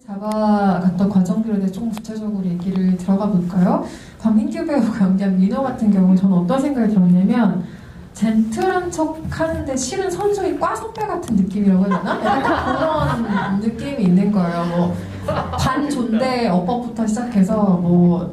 잡아갔던 과정들에 대해서 조금 구체적으로 얘기를 들어가 볼까요? 광민규 배우가 연기한 민호 같은 경우 저는 어떤 생각이 들었냐면 젠틀한 척 하는데 실은 선수의 과선배 같은 느낌이라고 해야 되나? 약간 그런 느낌이 있는 거예요. 뭐 반존대 어법부터 시작해서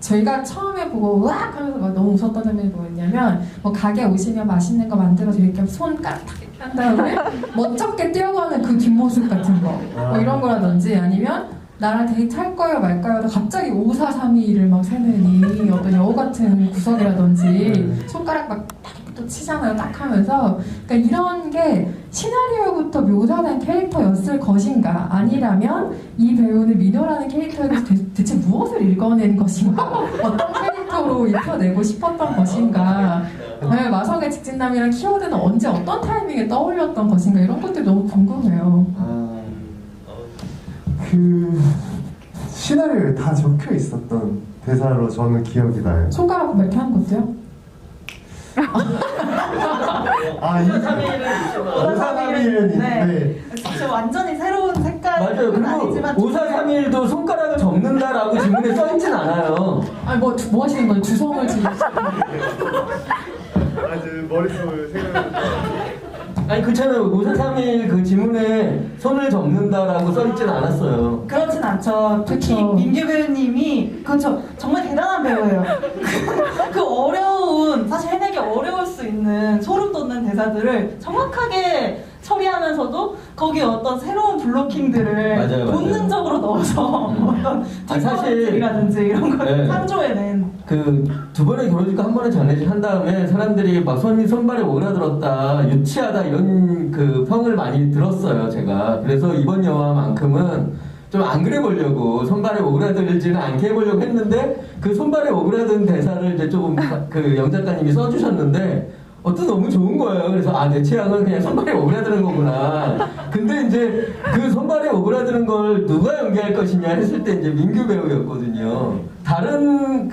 저희가 처음에 보고 으악 하면서 막 너무 웃었던 장면이 뭐였냐면 뭐 가게 오시면 맛있는 거 만들어 드릴게요. 손 까딱 이렇게 한 다음에 멋쩍게 뛰어가는 그 뒷모습 같은 거 뭐 이런 거라든지 아니면 나랑 데이트 할 거예요 말까요? 하다 갑자기 5, 4, 3, 2, 1을 막 세는 이 어떤 여우 같은 구석이라든지 손가락 막 또 치잖아요 딱 하면서 그러니까 이런 게 시나리오부터 묘사된 캐릭터였을 것인가 아니라면 이 배우는 민호라는 캐릭터에 대해서 대체 무엇을 읽어낸 것인가 어떤 캐릭터로 입혀내고 싶었던 것인가 네, 마성의 직진남이랑 키워드는 언제 어떤 타이밍에 떠올렸던 것인가 이런 것들이 너무 궁금해요. 그 시나리오에 다 적혀 있었던 대사로 저는 기억이 나요. 손가락 이렇게 하는 것도요? 오사삼일은 네. 사실 완전히 새로운 색깔은 맞아요. 아니지만 그리고 5431도 손가락을 접는다라고 지문에 써있진 않아요. 아니 뭐 하시는 거예요? 주성을 지금 아주 머릿속을 생각하는 아니 그렇잖아요. 5431 그 지문에 손을 접는다라고 써있진 않았어요. 그렇진 않죠. 특히 그쵸. 민규 배우님이 그렇죠. 정말 대단한 배우예요. 그 어려운 사실 해내기 어려울 수 있는 소름 돋는 대사들을 정확하게 처리하면서도 거기에 어떤 새로운 블로킹들을 맞아요. 본능적으로 넣어서 어떤 아니, 사실 뒷걸음질이라든지 이런 걸 네. 창조해낸 그 두 번의 결혼식과 한 번의 장례식 한 다음에 사람들이 막 손발에 오그라들었다, 유치하다 이런 그 평을 많이 들었어요, 제가. 그래서 이번 영화만큼은 좀 안 그래 보려고 손발에 오그라들지는 않게 해보려고 했는데 그 손발에 오그라든 대사를 이제 조금 그 영작가님이 써주셨는데 또 너무 좋은 거예요. 그래서 내 취향은 그냥 손발에 오그라드는 거구나. 근데 이제 그 손발에 오그라드는 걸 누가 연기할 것이냐 했을 때 이제 민규 배우였거든요. 다른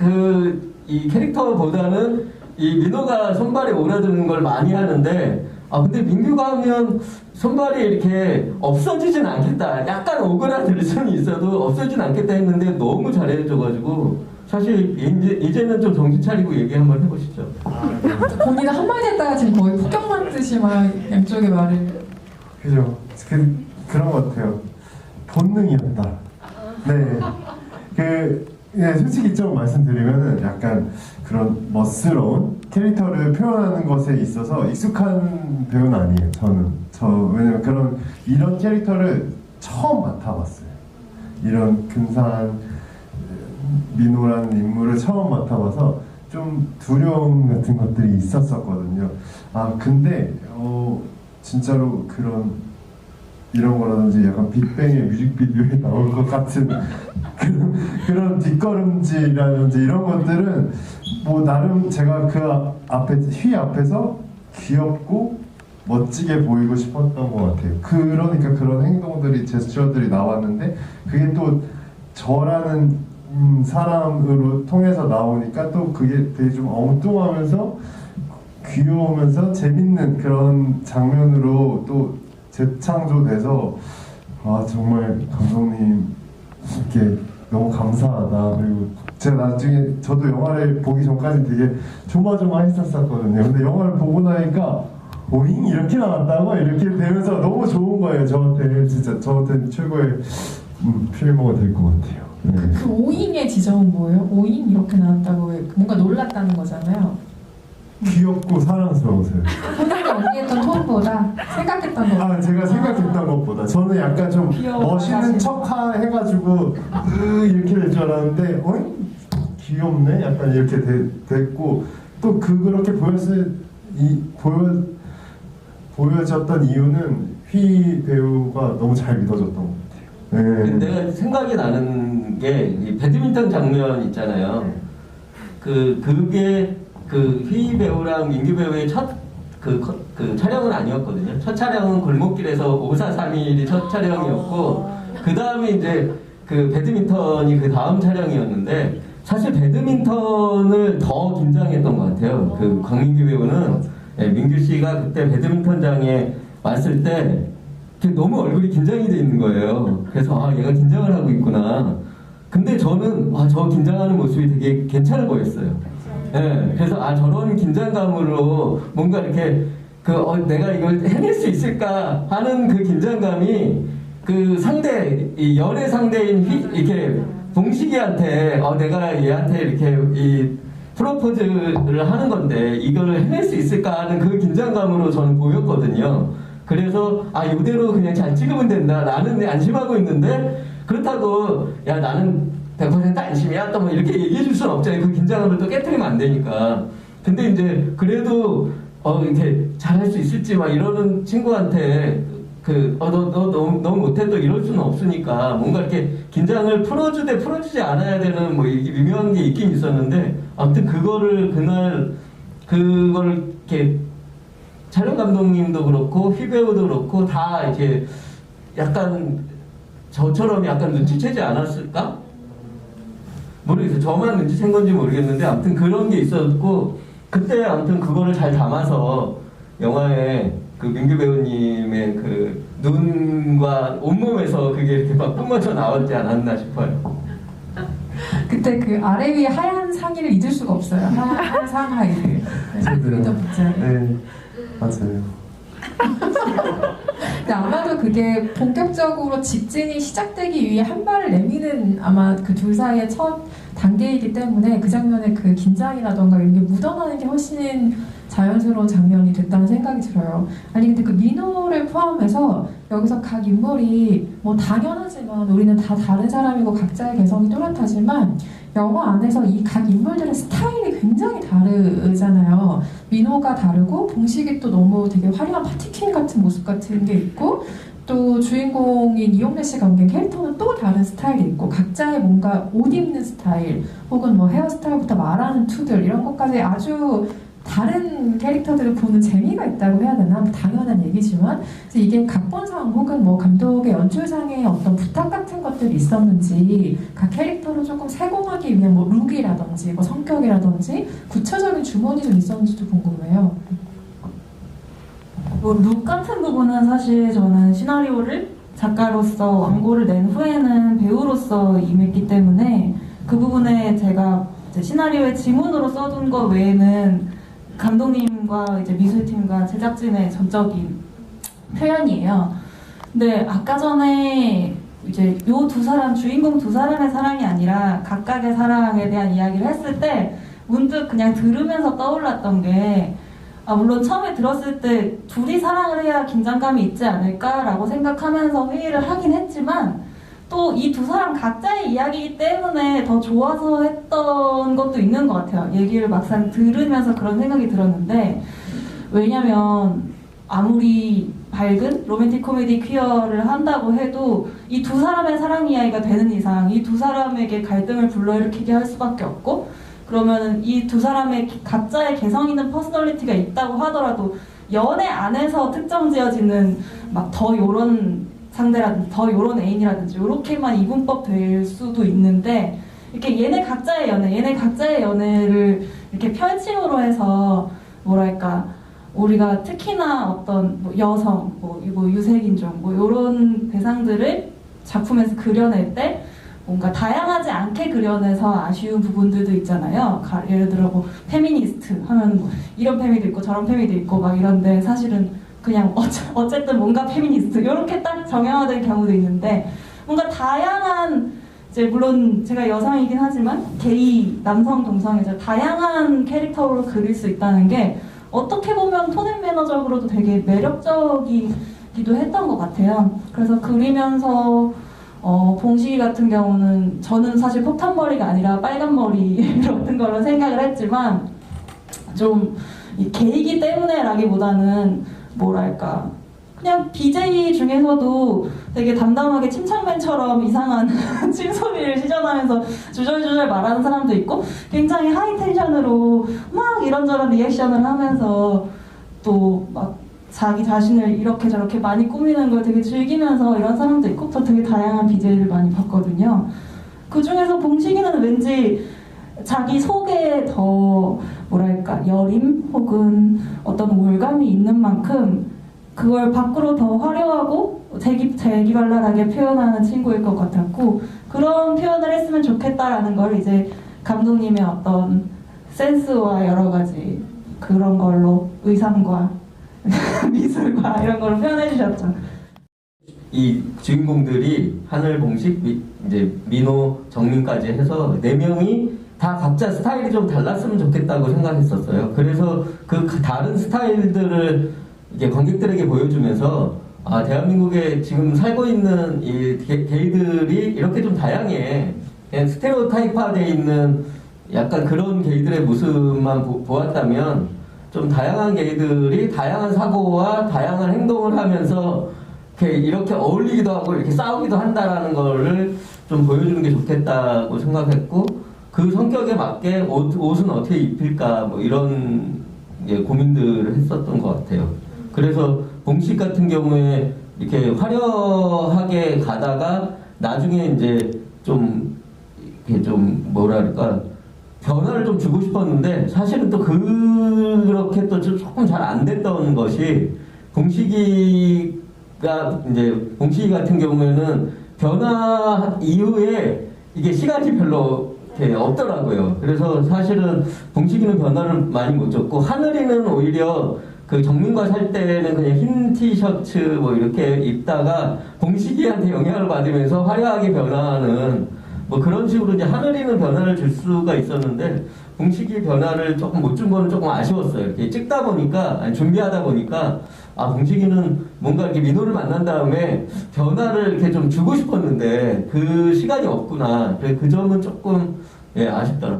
이 캐릭터보다는 이 민호가 손발에 오그라드는 걸 많이 하는데 근데 민규가 하면 손발이 이렇게 없어지진 않겠다. 약간 오그라들 수는 있어도 없어지진 않겠다 했는데 너무 잘해줘가지고 사실 이제는 좀 정신 차리고 얘기 한번 해보시죠. 본인은 한마디 했다가 지금 거의 폭격만 듯이 막 양쪽의 말을 그죠. 그런 것 같아요. 본능이었다. 네. 솔직히 좀 말씀드리면은 약간 그런 멋스러운 캐릭터를 표현하는 것에 있어서 익숙한 배우는 아니에요. 왜냐면 이런 캐릭터를 처음 맡아봤어요. 이런 근사한 민호라는 인물을 처음 맡아봐서 좀 두려움 같은 것들이 있었었거든요. 근데 진짜로 이런 거라든지 약간 빅뱅의 뮤직비디오에 나올 것 같은 그런 뒷걸음질이라든지 이런 것들은 뭐 나름 제가 휘 앞에서 귀엽고 멋지게 보이고 싶었던 것 같아요. 그러니까 그런 행동들이 제스처들이 나왔는데 그게 또 저라는 사람으로 통해서 나오니까 또 그게 되게 좀 엉뚱하면서 귀여우면서 재밌는 그런 장면으로 또 재창조돼서 정말 감독님께 너무 감사하다. 그리고 제가 나중에 저도 영화를 보기 전까지 되게 조마조마했었거든요. 근데 영화를 보고 나니까 오잉 이렇게 나왔다고 이렇게 되면서 너무 좋은 거예요. 저한테는 최고의 필모가 될 것 같아요. 네. 그 오잉의 지점은 뭐예요? 오잉 이렇게 나왔다고 뭔가 놀랐다는 거잖아요. 귀엽고 사랑스러우세요. 본인이 연기했던 톤보다 생각했던 거. 제가 생각했던 것보다 저는 약간 좀 귀여워, 멋있는 사실. 척 해가지고 이렇게 될 줄 알았는데 귀엽네? 약간 이렇게 됐고 또 그렇게 보여졌던 이유는 휘 배우가 너무 잘 믿어줬던 것 같아요. 네. 내가 생각이 나는 게 이 배드민턴 장면 있잖아요. 그게 휘 배우랑 민규 배우의 첫 촬영은 아니었거든요. 첫 촬영은 골목길에서 5431이 첫 촬영이었고 그 다음에 이제 배드민턴이 그 다음 촬영이었는데 사실 배드민턴을 더 긴장했던 것 같아요. 광민규 배우는 민규 씨가 그때 배드민턴장에 왔을 때 너무 얼굴이 긴장이 돼 있는 거예요. 그래서 아 얘가 긴장을 하고 있구나. 근데 저는 저 긴장하는 모습이 되게 괜찮아 보였어요. 예, 그래서 저런 긴장감으로 뭔가 이렇게 내가 이걸 해낼 수 있을까 하는 그 긴장감이 그 상대, 이 연애 상대인 이렇게 봉식이한테 내가 얘한테 이렇게 이 프로포즈를 하는 건데 이걸 해낼 수 있을까 하는 그 긴장감으로 저는 보였거든요. 그래서 이대로 그냥 잘 찍으면 된다. 나는 안심하고 있는데 그렇다고 야 나는 100% 안심이야 또 뭐 이렇게 얘기해 줄 수는 없잖아요. 그 긴장감을 또 깨트리면 안 되니까. 근데 이제 그래도 이렇게 잘할 수 있을지 막 이러는 친구한테 너 너무 못해 또 이럴 수는 없으니까 뭔가 이렇게 긴장을 풀어주지 않아야 되는 뭐 미묘한 게 있긴 있었는데 아무튼 그거를 이렇게 촬영 감독님도 그렇고 휘배우도 그렇고 다 이렇게 약간 저처럼 약간 눈치채지 않았을까? 모르겠어요. 저만 눈치챈 건지 모르겠는데 아무튼 그런 게 있었고 그때 아무튼 그거를 잘 담아서 영화에 그 민규 배우님의 그 눈과 온몸에서 그게 이렇게 막 뿜어져 나왔지 않았나 싶어요. 그때 그 아래 위에 하얀 상의를 잊을 수가 없어요. 하얀 상하이를. 그게 좀 있잖아요. 네, 맞아요. 근데 아마도 그게 본격적으로 직진이 시작되기 위해 한 발을 내미는 아마 그 둘 사이의 첫 단계이기 때문에 그 장면에 그 긴장이라던가 이런 게 묻어나는 게 훨씬 자연스러운 장면이 됐다는 생각이 들어요. 아니 근데 그 민호를 포함해서 여기서 각 인물이 뭐 당연하지만 우리는 다 다른 사람이고 각자의 개성이 뚜렷하지만 영화 안에서 이 각 인물들의 스타일이 굉장히 다르잖아요. 민호가 다르고 봉식이 또 너무 되게 화려한 파티퀸 같은 모습 같은 게 있고 또 주인공인 이용래 씨가 연기한 캐릭터는 또 다른 스타일이 있고 각자의 뭔가 옷 입는 스타일 혹은 뭐 헤어스타일부터 말하는 투들 이런 것까지 아주 다른 캐릭터들을 보는 재미가 있다고 해야 되나? 당연한 얘기지만 그래서 이게 각본상 혹은 뭐 감독의 연출상의 어떤 부탁 같은 것들이 있었는지 각 캐릭터를 조금 세공하기 위한 뭐 룩이라든지 뭐 성격이라든지 구체적인 주문이 좀 있었는지도 궁금해요. 뭐 룩 같은 부분은 사실 저는 시나리오를 작가로서 완고를 낸 후에는 배우로서 임했기 때문에 그 부분에 제가 이제 시나리오에 지문으로 써둔 것 외에는 감독님과 이제 미술팀과 제작진의 전적인 표현이에요. 근데 아까 전에 이제 요 두 사람, 주인공 두 사람의 사랑이 아니라 각각의 사랑에 대한 이야기를 했을 때 문득 그냥 들으면서 떠올랐던 게 물론 처음에 들었을 때 둘이 사랑을 해야 긴장감이 있지 않을까라고 생각하면서 회의를 하긴 했지만 또 이 두 사람 각자의 이야기이기 때문에 더 좋아서 했던 것도 있는 것 같아요. 얘기를 막상 들으면서 그런 생각이 들었는데 왜냐면 아무리 밝은 로맨틱 코미디 퀴어를 한다고 해도 이 두 사람의 사랑 이야기가 되는 이상 이 두 사람에게 갈등을 불러일으키게 할 수밖에 없고 그러면 이 두 사람의 각자의 개성 있는 퍼스널리티가 있다고 하더라도 연애 안에서 특정 지어지는 막 더 요런 상대라든지 더 요런 애인이라든지 요렇게만 이분법 될 수도 있는데 이렇게 얘네 각자의 연애를 이렇게 펼침으로 해서 뭐랄까 우리가 특히나 어떤 뭐 여성, 뭐 유색인종 뭐 요런 대상들을 작품에서 그려낼 때 뭔가 다양하지 않게 그려내서 아쉬운 부분들도 있잖아요. 예를 들어 뭐 페미니스트 하면 뭐 이런 페미도 있고 저런 페미도 있고 막 이런데 사실은 그냥 어쨌든 뭔가 페미니스트 이렇게 딱 정형화된 경우도 있는데 뭔가 다양한 이제 물론 제가 여성이긴 하지만 게이, 남성, 동성애자 다양한 캐릭터로 그릴 수 있다는 게 어떻게 보면 톤앤 매너적으로도 되게 매력적이기도 했던 것 같아요. 그래서 그리면서 봉식이 같은 경우는 저는 사실 폭탄머리가 아니라 빨간 머리였던 걸로 생각을 했지만 좀 게이기 때문에라기보다는 뭐랄까 그냥 BJ 중에서도 되게 담담하게 침착맨처럼 이상한 침소리를 시전하면서 주절주절 말하는 사람도 있고 굉장히 하이텐션으로 막 이런저런 리액션을 하면서 또 막 자기 자신을 이렇게 저렇게 많이 꾸미는 걸 되게 즐기면서 이런 사람도 있고 저 되게 다양한 BJ를 많이 봤거든요. 그 중에서 봉식이는 왠지 자기 속에 더 뭐랄까 여림 혹은 어떤 올감이 있는 만큼 그걸 밖으로 더 화려하고 재기발랄하게 표현하는 친구일 것 같았고 그런 표현을 했으면 좋겠다라는 걸 이제 감독님의 어떤 센스와 여러 가지 그런 걸로 의상과 미술과 이런 걸로 표현해 주셨죠. 이 주인공들이 하늘, 봉식, 이제 민호, 정민까지 해서 4명이 다 각자 스타일이 좀 달랐으면 좋겠다고 생각했었어요. 그래서 그 다른 스타일들을 이제 관객들에게 보여주면서 아, 대한민국에 지금 살고 있는 이 게이들이 이렇게 좀 다양해. 그냥 스테레오타입화되어 있는 약간 그런 게이들의 모습만 보았다면 좀 다양한 게이들이 다양한 사고와 다양한 행동을 하면서 이렇게 어울리기도 하고 이렇게 싸우기도 한다라는 거를 좀 보여주는 게 좋겠다고 생각했고 그 성격에 맞게 옷은 어떻게 입힐까 뭐 이런 고민들을 했었던 것 같아요. 그래서 봉식 같은 경우에 이렇게 화려하게 가다가 나중에 이제 좀 이렇게 좀 뭐랄까 변화를 좀 주고 싶었는데 사실은 또 그렇게 또 조금 잘 안 됐던 것이 봉식이 같은 경우에는 변화 이후에 이게 시간이 별로 이렇게 없더라고요. 그래서 사실은 봉식이는 변화를 많이 못 줬고 하늘이는 오히려 그 정민과 살 때는 그냥 흰 티셔츠 뭐 이렇게 입다가 봉식이한테 영향을 받으면서 화려하게 변화하는 뭐 그런 식으로 이제 하늘이는 변화를 줄 수가 있었는데 봉식이 변화를 조금 못 준 거는 조금 아쉬웠어요. 이렇게 찍다 보니까 아니, 준비하다 보니까 아 봉식이는 뭔가 이렇게 민호를 만난 다음에 변화를 이렇게 좀 주고 싶었는데 그 시간이 없구나. 그 점은 조금 아쉽더라고요.